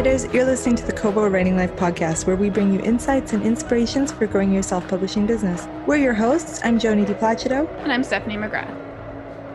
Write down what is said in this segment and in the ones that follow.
writers, you're listening to the Kobo Writing Life podcast, where we bring you insights and inspirations for growing your self-publishing business. We're your hosts. I'm Joni DiPlacido. And I'm Stephanie McGrath.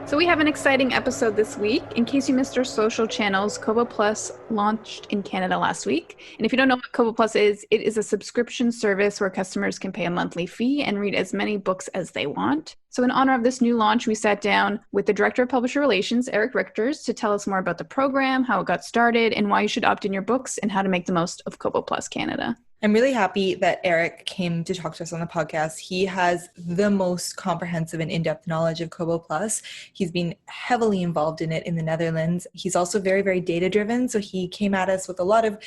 So we have an exciting episode this week. In case you missed our social channels, Kobo Plus launched in Canada last week. And if you don't know what Kobo Plus is, it is a subscription service where customers can pay a monthly fee and read as many books as they want. So in honor of this new launch, we sat down with the Director of Publisher Relations, Erik Rigters, to tell us more about the program, how it got started, and why you should opt in your books, and how to make the most of Kobo Plus Canada. I'm really happy that Erik came to talk to us on the podcast. He has the most comprehensive and in-depth knowledge of Kobo Plus. He's been heavily involved in it in the Netherlands. He's also very, very data-driven. So he came at us with a lot of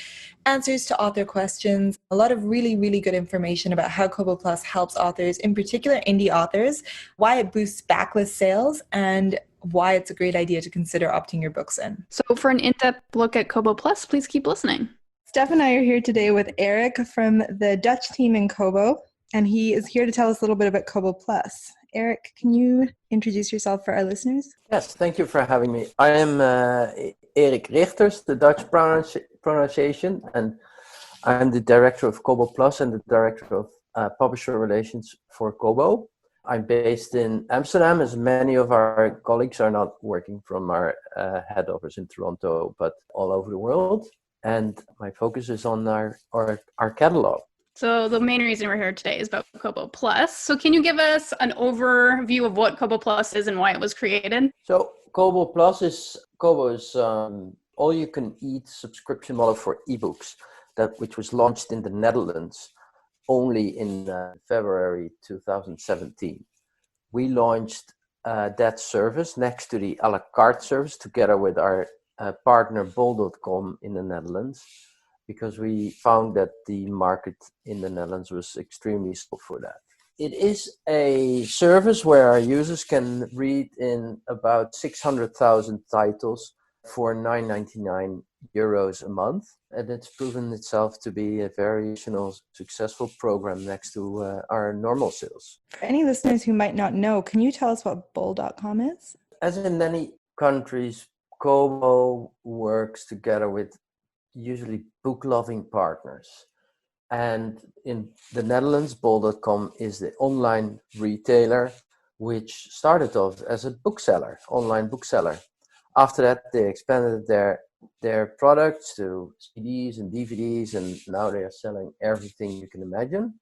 answers to author questions, a lot of really, really good information about how Kobo Plus helps authors, in particular indie authors, why it boosts backlist sales, and why it's a great idea to consider opting your books in. So for an in-depth look at Kobo Plus, please keep listening. Steph and I are here today with Erik from the Dutch team in Kobo, and he is here to tell us a little bit about Kobo Plus. Erik, can you introduce yourself for our listeners? Yes, thank you for having me. I am Erik Rigters, the Dutch pronunciation, and I'm the director of Kobo Plus and the director of publisher relations for Kobo. I'm based in Amsterdam, as many of our colleagues are not working from our head office in Toronto, but all over the world. And my focus is on our catalog. So the main reason we're here today is about Kobo Plus. So can you give us an overview of what Kobo Plus is and why it was created? So Kobo Plus is all-you-can-eat subscription model for ebooks, which was launched in the Netherlands only in February 2017. We launched that service next to the a la carte service together with our partner Bullcom in the Netherlands, because we found that the market in the Netherlands was extremely slow for that. It is a service where our users can read in about 600,000 titles for €9.99 a month, and it's proven itself to be a very successful program next to our normal sales. For any listeners who might not know, can you tell us what Bull.com is? As in many countries, Kobo works together with usually book-loving partners. And in the Netherlands, Bull.com is the online retailer, which started off as a online bookseller. After that, they expanded their products to CDs and DVDs, and now they are selling everything you can imagine.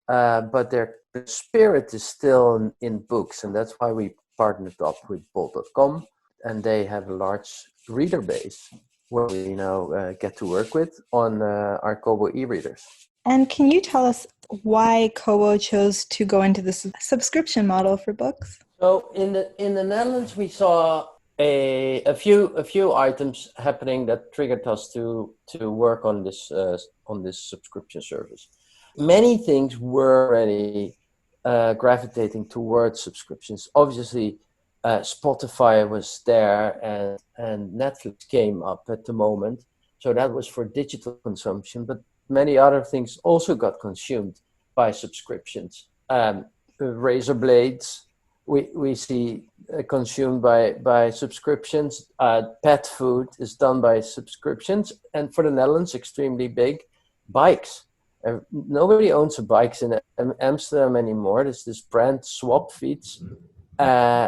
But their spirit is still in books, and that's why we partnered up with Bull.com. And they have a large reader base where we now get to work with on our Kobo e-readers. And can you tell us why Kobo chose to go into this subscription model for books? So in the Netherlands, we saw a few items happening that triggered us to work on this subscription service. Many things were already gravitating towards subscriptions. Obviously, Spotify was there and Netflix came up at the moment. So that was for digital consumption, but many other things also got consumed by subscriptions. Razor blades, we see consumed by subscriptions. Pet food is done by subscriptions. And for the Netherlands, extremely big, bikes. Nobody owns a bike in Amsterdam anymore. There's this brand Swapfiets.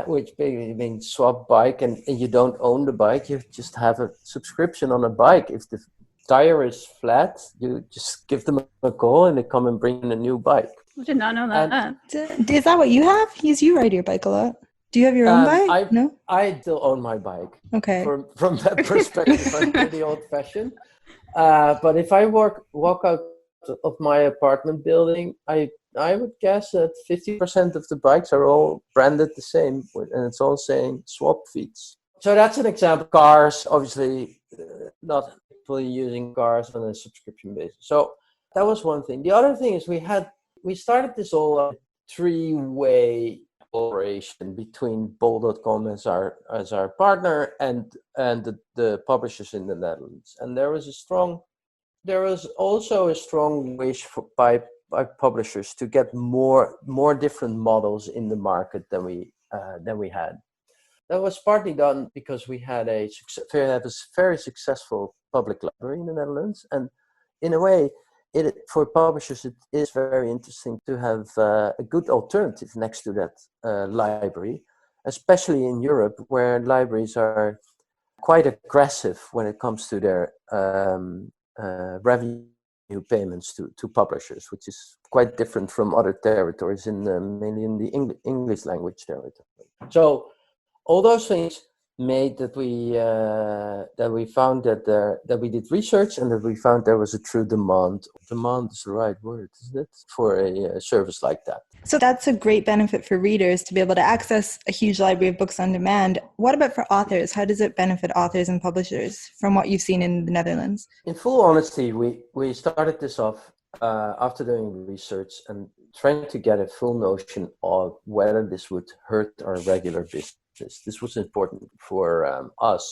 Which basically means swap bike, and you don't own the bike, you just have a subscription on a bike. If the tire is flat, you just give them a call and they come and bring in a new bike. I did not know that. Is that what you have? You ride your bike a lot. Do you have your own bike? No? I still own my bike. Okay. From that perspective, I'm pretty old-fashioned. But if I walk out of my apartment building, I would guess that 50% of the bikes are all branded the same, and it's all saying Swapfiets. So that's an example. Cars, obviously, not fully using cars on a subscription basis. So that was one thing. The other thing is we started this whole three-way collaboration between Bull.com as our partner and the publishers in the Netherlands. And there was also a strong wish by publishers to get more different models in the market than we had. That was partly done because we had a very successful public library in the Netherlands. And in a way, for publishers, it is very interesting to have a good alternative next to that library, especially in Europe, where libraries are quite aggressive when it comes to their revenue payments to publishers, which is quite different from other territories, mainly in the English language territory. So all those things made that we found that we did research and that we found there was a true demand. Demand is the right word, isn't it, for a service like that? So that's a great benefit for readers to be able to access a huge library of books on demand. What about for authors? How does it benefit authors and publishers from what you've seen in the Netherlands? In full honesty, we started this off after doing research and trying to get a full notion of whether this would hurt our regular business. This was important for us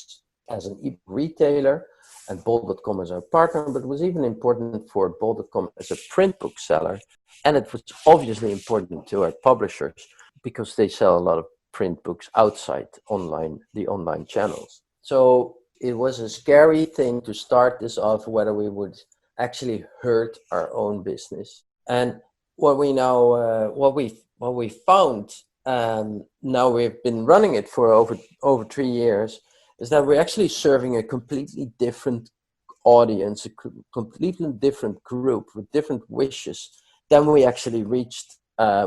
as an e-book retailer and Bol.com as our partner, but it was even important for Bol.com as a print bookseller. And it was obviously important to our publishers because they sell a lot of print books outside the online channels. So it was a scary thing to start this off, whether we would actually hurt our own business. And what we found, now we've been running it for over 3 years, is that we're actually serving a completely different audience, a completely different group with different wishes than we actually reached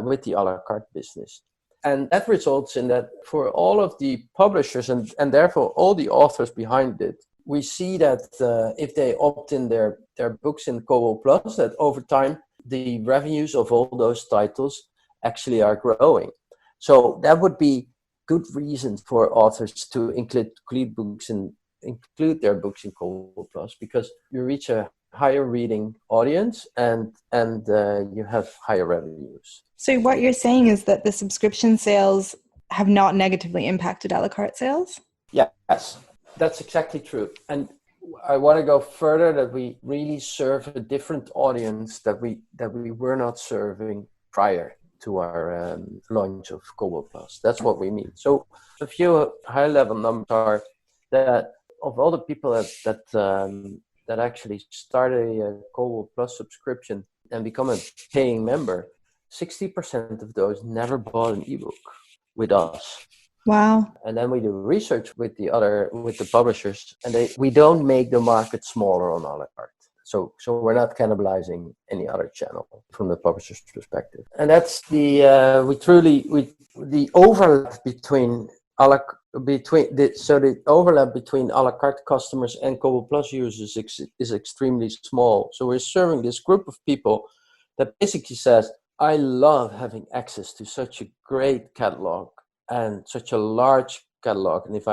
with the a la carte business. And that results in that for all of the publishers and therefore all the authors behind it, we see that if they opt in their books in Kobo Plus, that over time, the revenues of all those titles actually are growing. So that would be good reason for authors to include their books in Kobo Plus, because you reach a higher reading audience and you have higher revenues. So what you're saying is that the subscription sales have not negatively impacted a la carte sales? Yes, that's exactly true. And I want to go further, that we really serve a different audience that we were not serving prior to our launch of Kobo Plus. That's what we mean. So a few high-level numbers are that of all the people that actually start a Kobo Plus subscription and become a paying member, 60% of those never bought an ebook with us. Wow. And then we do research with the publishers, and we don't make the market smaller on a la carte. So we're not cannibalizing any other channel from the publisher's perspective. And that's the overlap between the overlap between a la carte customers and Kobo Plus users is extremely small. So we're serving this group of people that basically says, I love having access to such a great catalog and such a large catalog. And if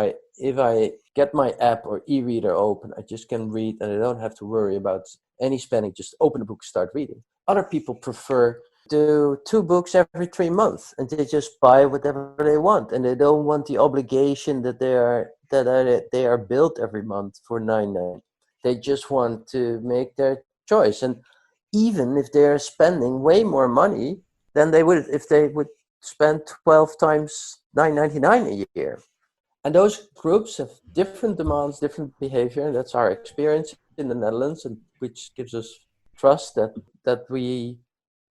I get my app or e-reader open, I just can read and I don't have to worry about any spending, just open the book, start reading. Other people prefer do 2 books every 3 months, and they just buy whatever they want, and they don't want the obligation that they are billed every month for $9.99. They just want to make their choice, and even if they are spending way more money than they would if they would spend 12 times $9.99 a year. And those groups have different demands, different behavior. That's our experience in the Netherlands, and which gives us trust that we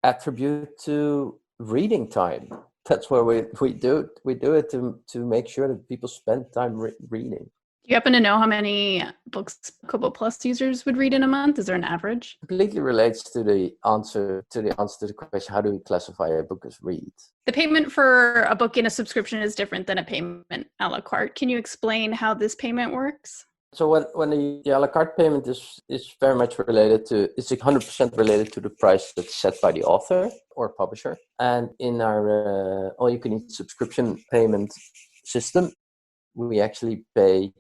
attribute to reading time. That's where we do it to make sure that people spend time reading. Do you happen to know how many books Kobo Plus users would read in a month? Is there an average? Completely relates to the answer to the question, how do we classify a book as read? The payment for a book in a subscription is different than a payment a la carte. Can you explain how this payment works? So when the a la carte payment is very much related to, it's 100% related to the price that's set by the author or publisher. And in our all-you-can-eat subscription payment system, we actually pay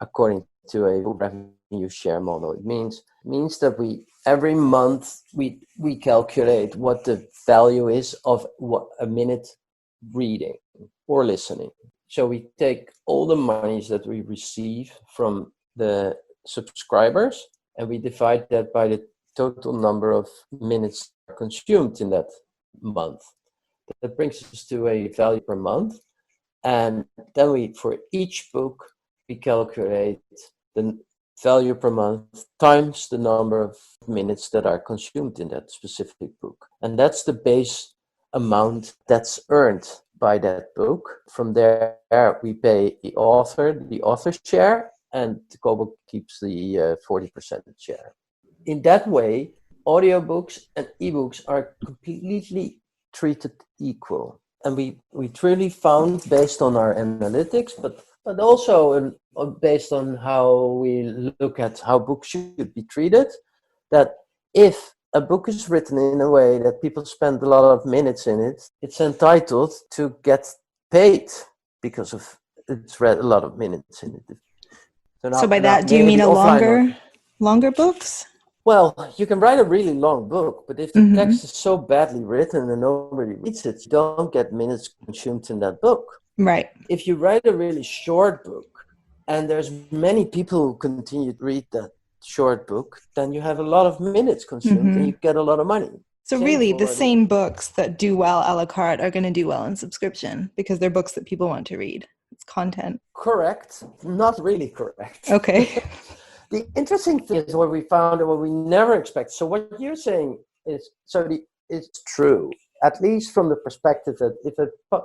according to a revenue share model. It means that every month we calculate what the value is of what a minute reading or listening. So we take all the monies that we receive from the subscribers and we divide that by the total number of minutes consumed in that month. That brings us to a value per month. And then for each book, we calculate the value per month times the number of minutes that are consumed in that specific book. And that's the base amount that's earned by that book. From there, we pay the author's share, and Kobo keeps the 40% share. In that way, audiobooks and ebooks are completely treated equal. And we truly found, based on our analytics, but also based on how we look at how books should be treated, that if a book is written in a way that people spend a lot of minutes in it, it's entitled to get paid because of it's read a lot of minutes in it. So by that, do you mean longer books? Well, you can write a really long book, but if the text is so badly written and nobody reads it, you don't get minutes consumed in that book. Right. If you write a really short book and there's many people who continue to read that short book, then you have a lot of minutes consumed and you get a lot of money. So really, the same books that do well a la carte are going to do well in subscription because they're books that people want to read. It's content. Correct. Not really correct. Okay. The interesting thing is what we found and what we never expect. So what you're saying is, it's true, at least from the perspective that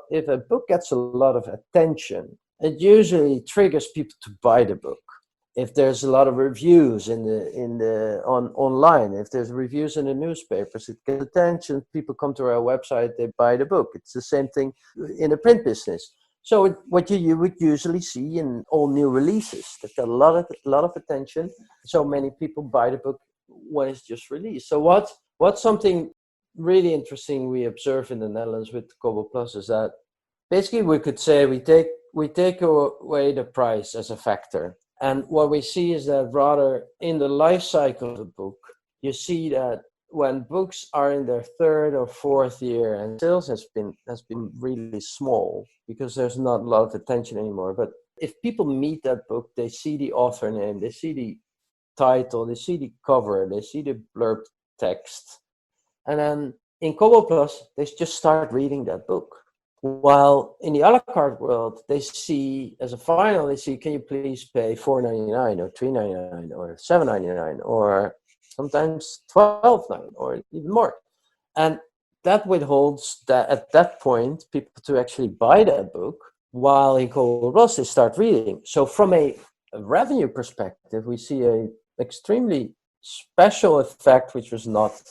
if a book gets a lot of attention, it usually triggers people to buy the book. If there's a lot of reviews online, if there's reviews in the newspapers, it gets attention. People come to our website, they buy the book. It's the same thing in the print business. So what you would usually see in all new releases, that got a lot of attention. So many people buy the book when it's just released. So what's something really interesting we observe in the Netherlands with Kobo Plus is that basically we could say we take away the price as a factor. And what we see is that rather in the life cycle of the book, you see that when books are in their third or fourth year, and sales has been really small because there's not a lot of attention anymore. But if people meet that book, they see the author name, they see the title, they see the cover, they see the blurb text, and then in Kobo Plus, they just start reading that book. While in the a la carte world, they see as a final, they see, can you please pay $4.99 or $3.99 or $7.99 or sometimes $12.99 or even more. And that withholds that at that point people to actually buy that book, while in Kobo Plus they start reading. So from a revenue perspective, we see a extremely special effect, which was not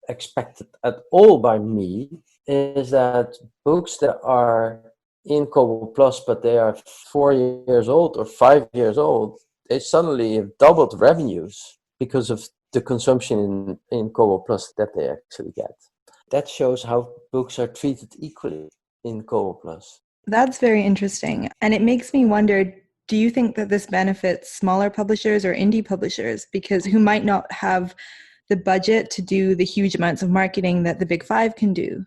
expected at all by me, is that books that are in Kobo Plus, but they are 4 years old or 5 years old, they suddenly have doubled revenues because of the consumption in Kobo Plus that they actually get. That shows how books are treated equally in Kobo Plus. That's very interesting. And it makes me wonder, do you think that this benefits smaller publishers or indie publishers, because who might not have the budget to do the huge amounts of marketing that the big five can do?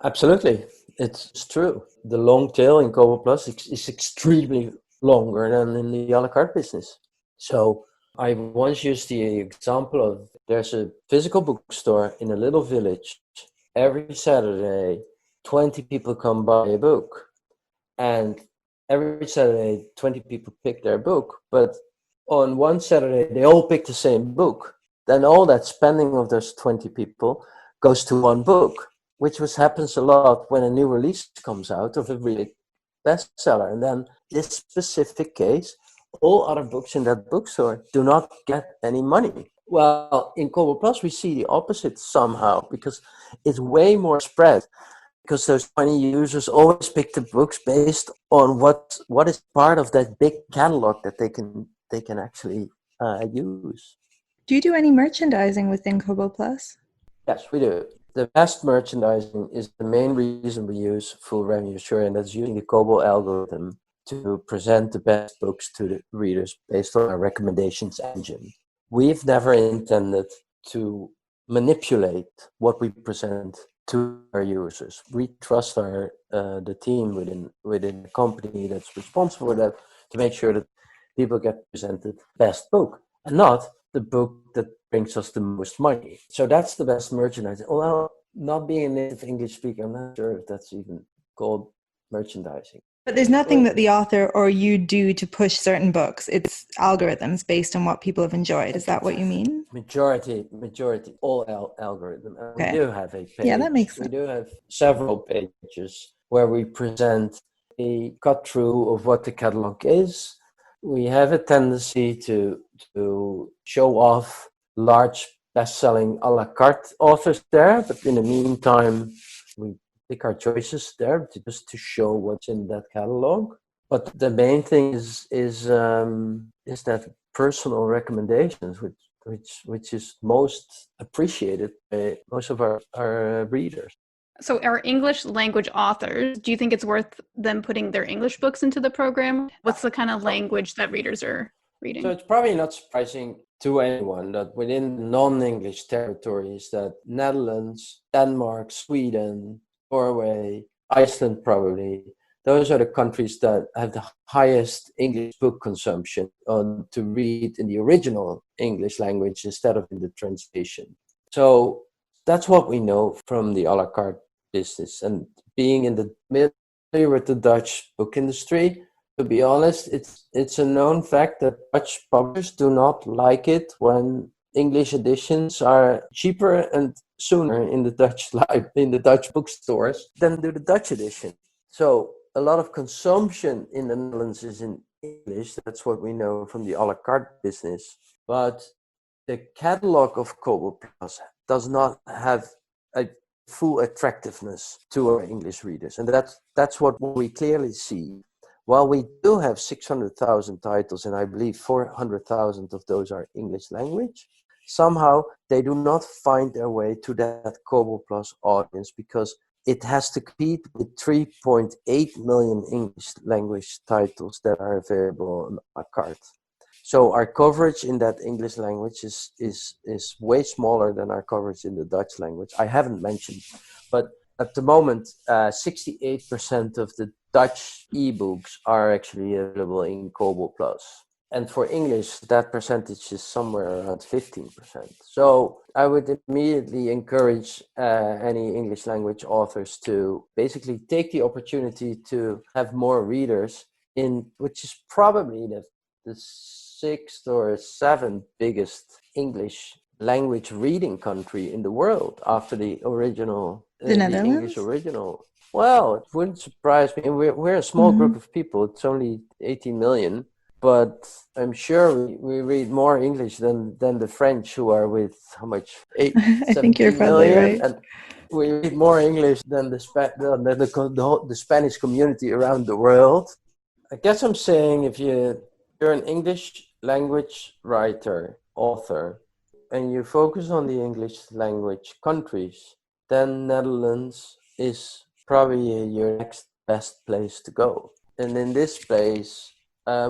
Absolutely. It's true. The long tail in Kobo Plus is extremely longer than in the a la carte business. So I once used the example of there's a physical bookstore in a little village. Every Saturday, 20 people come buy a book. And every Saturday, 20 people pick their book. But on one Saturday, they all pick the same book. Then all that spending of those 20 people goes to one book, which happens a lot when a new release comes out of a really bestseller. And then this specific case, all other books in that bookstore do not get any money. Well, in Kobo Plus, we see the opposite somehow, because it's way more spread. Because those 20 users always pick the books based on what is part of that big catalog that they can actually use. Do you do any merchandising within Kobo Plus? Yes, we do. The best merchandising is the main reason we use full revenue share, and that's using the Kobo algorithm to present the best books to the readers based on our recommendations engine. We've never intended to manipulate what we present to our users. We trust the team within the company that's responsible for that to make sure that people get presented the best book and not the book that brings us the most money. So that's the best merchandising. Although not being a native English speaker, I'm not sure if that's even called merchandising. But there's nothing that the author or you do to push certain books. It's algorithms based on what people have enjoyed. Is that what you mean? Majority, all algorithm. And Okay. we do have a page. Yeah, that makes sense. We do have several pages where we present a cut through of what the catalog is. We have a tendency to show off large best-selling a la carte authors there, but in the meantime, we pick our choices there just to show what's in that catalog. But the main thing is that personal recommendations, which is most appreciated by most of our readers. So our English language authors, do you think it's worth them putting their English books into the program? What's the kind of language that readers are reading? So it's probably not surprising to anyone that within non-English territories that Netherlands, Denmark, Sweden, Norway, Iceland probably, those are the countries that have the highest English book consumption to read in the original English language instead of in the translation. So that's what we know from the a la carte business. And being in the middle with the Dutch book industry, to be honest, it's a known fact that Dutch publishers do not like it when English editions are cheaper and sooner in the Dutch bookstores than do the Dutch edition. So a lot of consumption in the Netherlands is in English. That's what we know from the a la carte business. But the catalog of Kobo Plus does not have a full attractiveness to our English readers. And that's what we clearly see. While we do have 600,000 titles, and I believe 400,000 of those are English language, somehow they do not find their way to that Kobo Plus audience because it has to compete with 3.8 million English language titles that are available on a la carte. So our coverage in that English language is way smaller than our coverage in the Dutch language. I haven't mentioned, but at the moment, 68% of the Dutch ebooks are actually available in Kobo Plus. And for English, that percentage is somewhere around 15%. So I would immediately encourage any English language authors to basically take the opportunity to have more readers which is probably the sixth or seventh biggest English language reading country in the world after the original, the Netherlands? English original. Well, it wouldn't surprise me. We're a small group of people. It's only 18 million, but I'm sure we read more English than the French, who are with how much? I think you're 17 probably million, right. and we read more English than the Spanish community around the world. I guess I'm saying if you're an English language writer, author, and you focus on the English language countries, then Netherlands is probably your next best place to go. And in this place,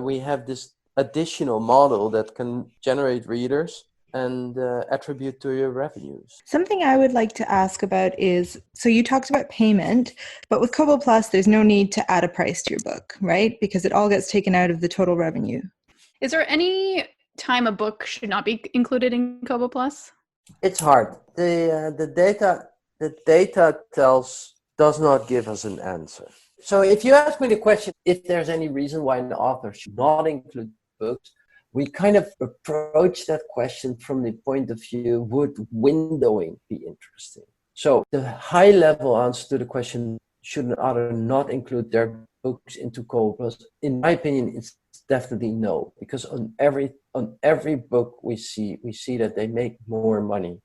we have this additional model that can generate readers and attribute to your revenues. Something I would like to ask about is, so you talked about payment, but with Kobo Plus, there's no need to add a price to your book, right? Because it all gets taken out of the total revenue. Is there any time a book should not be included in Kobo Plus? It's hard. The data does not give us an answer. So if you ask me the question, if there's any reason why an author should not include books, we kind of approach that question from the point of view, would windowing be interesting? So the high level answer to the question, should an author not include their books into Kobo Plus? In my opinion, it's definitely no, because on every book we see that they make more money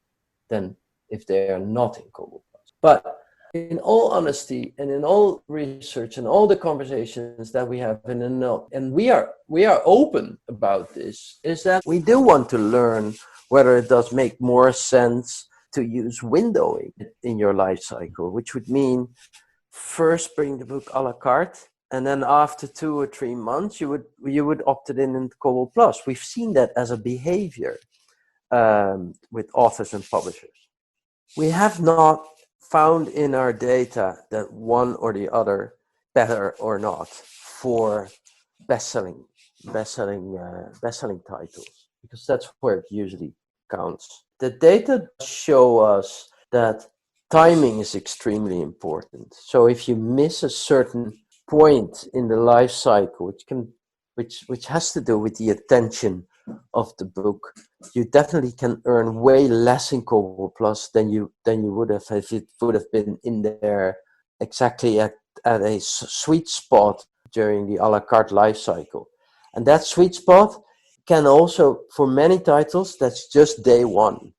than if they are not in Kobo Plus. But in all honesty, and in all research and all the conversations that we have, and we are open about this, is that we do want to learn whether it does make more sense to use windowing in your life cycle, which would mean first bring the book a la carte, and then after 2 or 3 months, you would opt it in Kobo Plus. We've seen that as a behavior with authors and publishers. We have not found in our data that one or the other better or not for best-selling titles, because that's where it usually counts. The data show us that timing is extremely important. So if you miss a certain point in the life cycle, which has to do with the attention of the book, you definitely can earn way less in Kobo Plus than you would have if it would have been in there exactly at a sweet spot during the a la carte life cycle. And that sweet spot can also, for many titles, that's just day one.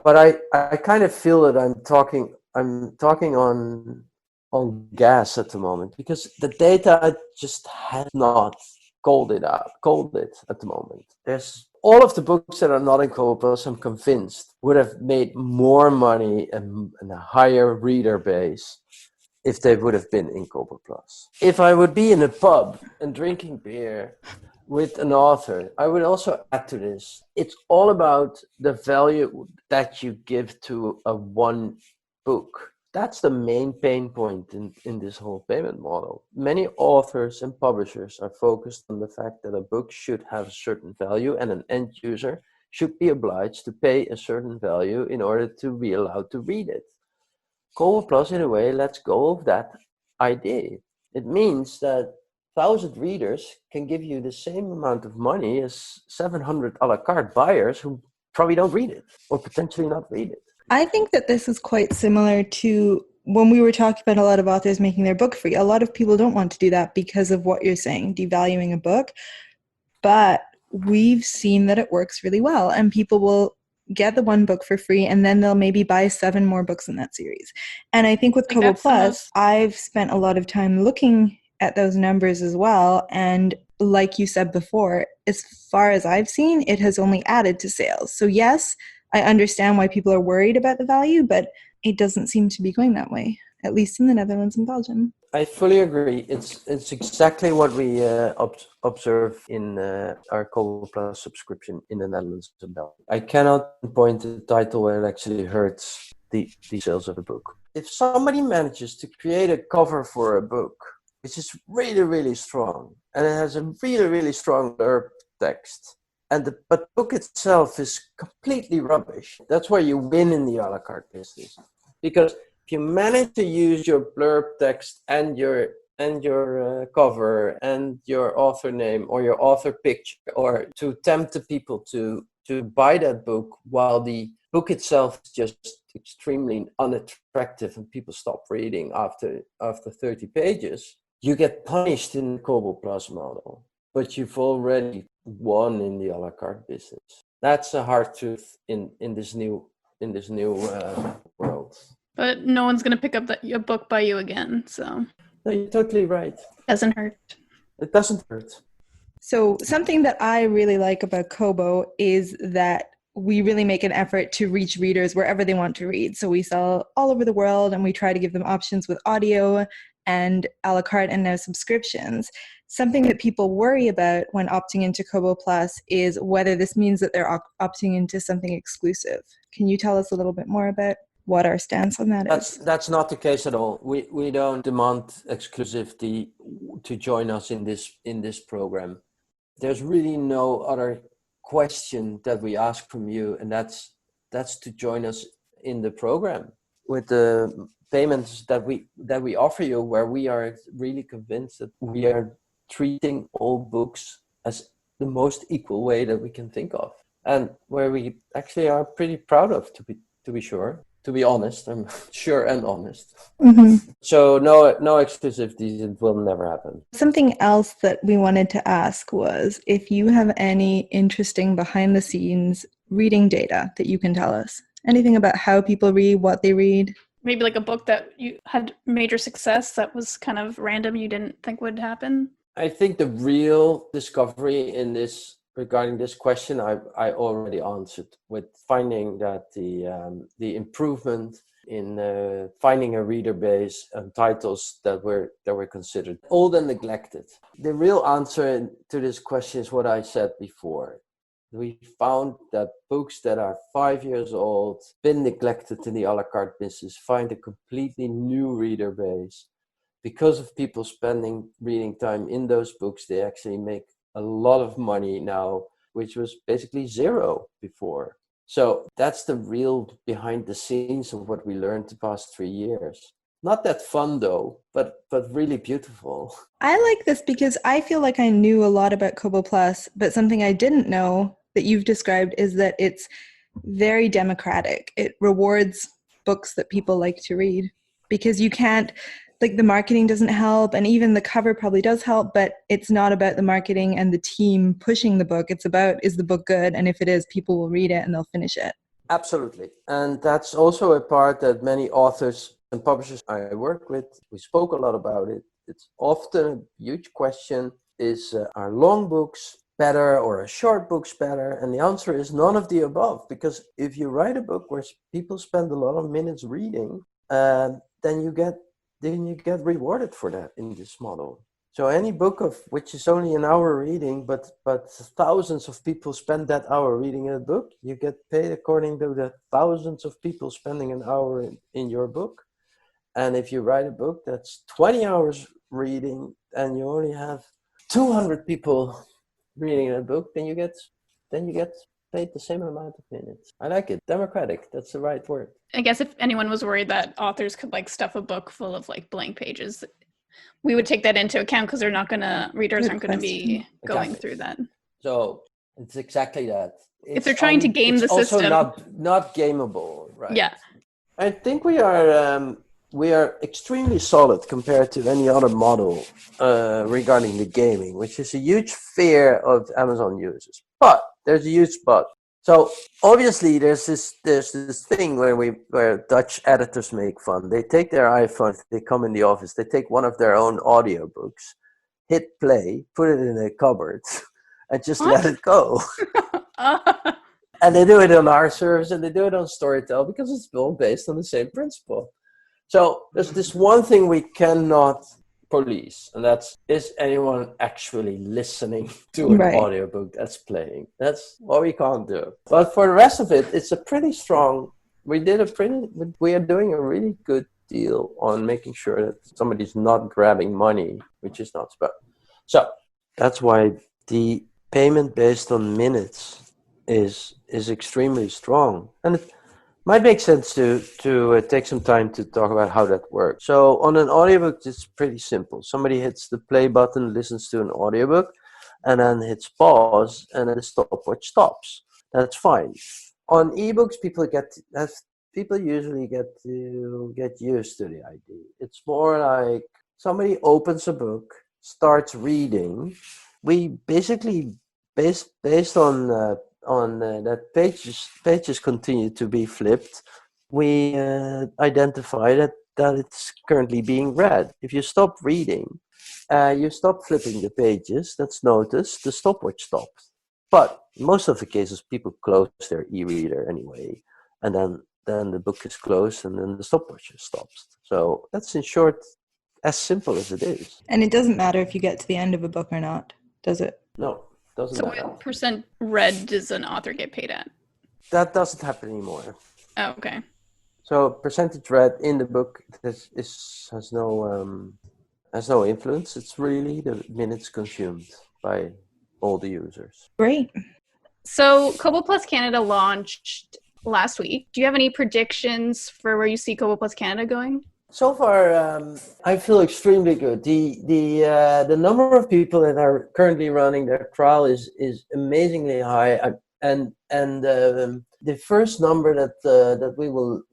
But I kind of feel that I'm talking on gas at the moment, because the data just has not called it at the moment. There's all of the books that are not in Kobo Plus, I'm convinced, would have made more money and a higher reader base if they would have been in Kobo Plus. If I would be in a pub and drinking beer with an author, I would also add to this. It's all about the value that you give to a one book. That's the main pain point in this whole payment model. Many authors and publishers are focused on the fact that a book should have a certain value and an end user should be obliged to pay a certain value in order to be allowed to read it. Kobo Plus, in a way, lets go of that idea. It means that 1,000 readers can give you the same amount of money as 700 a la carte buyers who probably don't read it or potentially not read it. I think that this is quite similar to when we were talking about a lot of authors making their book free. A lot of people don't want to do that because of what you're saying, devaluing a book. But we've seen that it works really well, and people will get the one book for free and then they'll maybe buy 7 more books in that series. And I think with Kobo Plus, I've spent a lot of time looking at those numbers as well. And like you said before, as far as I've seen, it has only added to sales. So yes, I understand why people are worried about the value, but it doesn't seem to be going that way, at least in the Netherlands and Belgium. I fully agree. It's exactly what we observe in our Kobo Plus subscription in the Netherlands and Belgium. I cannot point to the title where it actually hurts the sales of the book. If somebody manages to create a cover for a book, which is really, really strong, and it has a really, really strong blurb text, but the book itself is completely rubbish, that's where you win in the a la carte business. Because if you manage to use your blurb text and your cover and your author name or your author picture, or to tempt the people to buy that book while the book itself is just extremely unattractive and people stop reading after 30 pages, you get punished in the Kobo Plus model. But you've already won in the a la carte business. That's a hard truth in this new world. But no one's going to pick up a book by you again, so. No, you're totally right. Doesn't hurt. It doesn't hurt. So something that I really like about Kobo is that we really make an effort to reach readers wherever they want to read. So we sell all over the world and we try to give them options with audio and a la carte and now subscriptions. Something that people worry about when opting into Kobo Plus is whether this means that they're opting into something exclusive. Can you tell us a little bit more about what our stance on that is? That's not the case at all. We don't demand exclusivity to join us in this program. There's really no other question that we ask from you, and that's to join us in the program with the payments that we offer you, where we are really convinced that we are treating all books as the most equal way that we can think of, and where we actually are pretty proud of, to be sure. To be honest, I'm sure and honest. Mm-hmm. So no exclusivity, it will never happen. Something else that we wanted to ask was if you have any interesting behind the scenes reading data that you can tell us. Anything about how people read, what they read. Maybe like a book that you had major success that was kind of random, you didn't think would happen? I think the real discovery in this, regarding this question, I already answered with finding that the improvement in finding a reader base and titles that were considered old and neglected. The real answer to this question is what I said before. We found that books that are 5 years old, been neglected in the a la carte business, find a completely new reader base. Because of people spending reading time in those books, they actually make a lot of money now, which was basically zero before. So that's the real behind the scenes of what we learned the past 3 years. Not that fun though, but really beautiful. I like this because I feel like I knew a lot about Kobo Plus, but something I didn't know that you've described is that it's very democratic. It rewards books that people like to read because you can't, like, the marketing doesn't help, and even the cover probably does help, but it's not about the marketing and the team pushing the book. It's about, is the book good? And if it is, people will read it and they'll finish it. Absolutely. And that's also a part that many authors and publishers I work with, we spoke a lot about it. It's often a huge question, is are long books better or are short books better? And the answer is none of the above, because if you write a book where people spend a lot of minutes reading, then you get rewarded for that in this model. So any book of which is only an hour reading, but thousands of people spend that hour reading a book, you get paid according to the thousands of people spending an hour in your book. And if you write a book that's 20 hours reading and you only have 200 people reading a book, then you get paid the same amount of minutes. I like it. Democratic. That's the right word. I guess if anyone was worried that authors could like stuff a book full of like blank pages, we would take that into account because readers aren't going to be going through that. So it's exactly that. If they're trying to game the system. Also not gameable, right? Yeah. I think we are extremely solid compared to any other model regarding the gaming, which is a huge fear of Amazon users. But there's a huge but. So obviously there's this thing where Dutch editors make fun. They take their iPhone, they come in the office, they take one of their own audiobooks, hit play, put it in a cupboard, and just let it go. And they do it on our service and they do it on Storytel because it's all based on the same principle. So there's this one thing we cannot police, and that's, is anyone actually listening to an audiobook that's playing? That's what we can't do. But for the rest of it, it's a pretty strong, we are doing a really good deal on making sure that somebody's not grabbing money, which is not spent. So that's why the payment based on minutes is extremely strong. And it might make sense to take some time to talk about how that works. So on an audiobook, it's pretty simple. Somebody hits the play button, listens to an audiobook, and then hits pause, and then the stopwatch stops. That's fine. On ebooks, people usually get used to the idea. It's more like somebody opens a book, starts reading. We basically based on that pages continue to be flipped, we identify that it's currently being read. If you stop reading, you stop flipping the pages, that's noticed, the stopwatch stops. But in most of the cases, people close their e-reader anyway, and then the book is closed and then the stopwatch stops. So that's, in short, as simple as it is. And it doesn't matter if you get to the end of a book or not, does it? No. So what percent read does an author get paid at? That doesn't happen anymore. Oh, okay. So percentage read in the book has no influence. It's really the minutes consumed by all the users. Great. So Kobo Plus Canada launched last week. Do you have any predictions for where you see Kobo Plus Canada going? So far, I feel extremely good. The number of people that are currently running their trial is amazingly high, and the first number that we will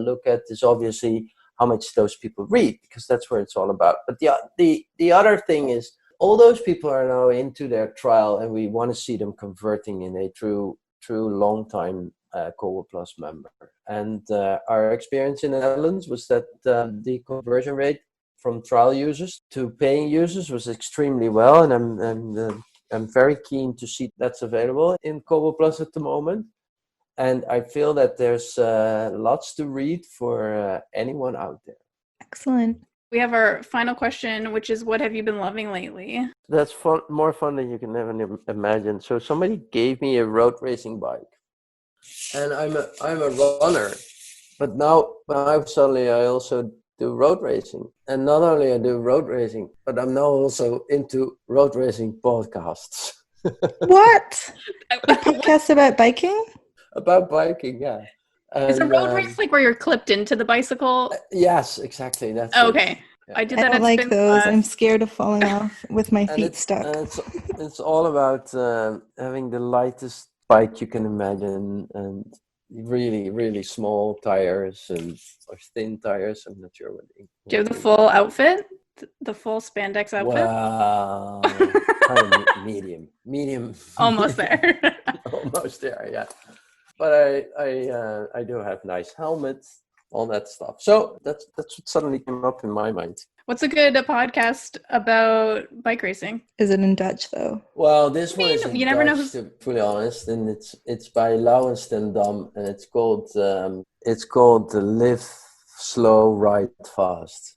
look at is obviously how much those people read, because that's where it's all about. But the other thing is, all those people are now into their trial, and we want to see them converting in a true long time Kobo Plus member. And our experience in the Netherlands was that the conversion rate from trial users to paying users was extremely well, and I'm very keen to see that's available in Kobo Plus at the moment. And I feel that there's lots to read for anyone out there. Excellent. We have our final question, which is, what have you been loving lately? That's fun, more fun than you can ever imagine. So somebody gave me a road racing bike. And I'm a runner, but now suddenly I also do road racing. And not only I do road racing, but I'm now also into road racing podcasts. What? A podcast about biking? About biking, yeah. Is a And, road race like where you're clipped into the bicycle? yes, exactly. That's Okay. it. Yeah. I did I that don't at like spin those. class. I'm scared of falling off with my And feet stuck. it's all about having the lightest bike you can imagine, and really, really small tires or thin tires. I'm not sure what Do you have the full outfit? The full spandex outfit? Well, kind of medium. Almost there. Almost there, yeah. But I do have nice helmets, all that stuff. So that's what suddenly came up in my mind. What's a good podcast about bike racing? Is it in Dutch though? Well, this one is in you never know Dutch, who's... to be fully honest, and it's by Laurens ten Dam, and it's called Live Slow, Ride Fast.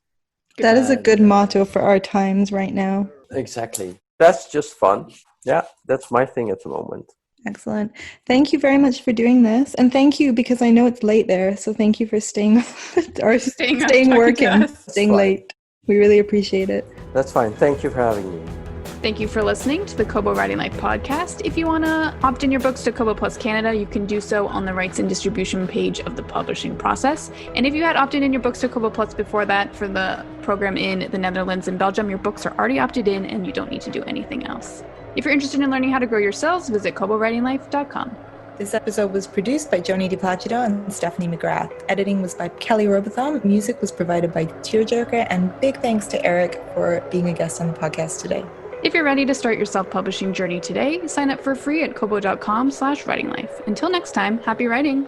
That is a good motto for our times right now. Exactly. That's just fun. Yeah, that's my thing at the moment. Excellent. Thank you very much for doing this. And thank you, because I know it's late there. So thank you for staying or Staying up, staying talking to working, us. staying Fine. late. We really appreciate it. That's fine. Thank you for having me. Thank you for listening to the Kobo Riding Life podcast. If you want to opt in your books to Kobo Plus Canada, you can do so on the rights and distribution page of the publishing process. And if you had opted in your books to Kobo Plus before that for the program in the Netherlands and Belgium, your books are already opted in and you don't need to do anything else. If you're interested in learning how to grow yourselves, visit koboridinglife.com. This episode was produced by Joni DiPlacido and Stephanie McGrath. Editing was by Kelly Robotham. Music was provided by Tearjerker. And big thanks to Erik for being a guest on the podcast today. If you're ready to start your self-publishing journey today, sign up for free at kobo.com/writinglife. Until next time, happy writing!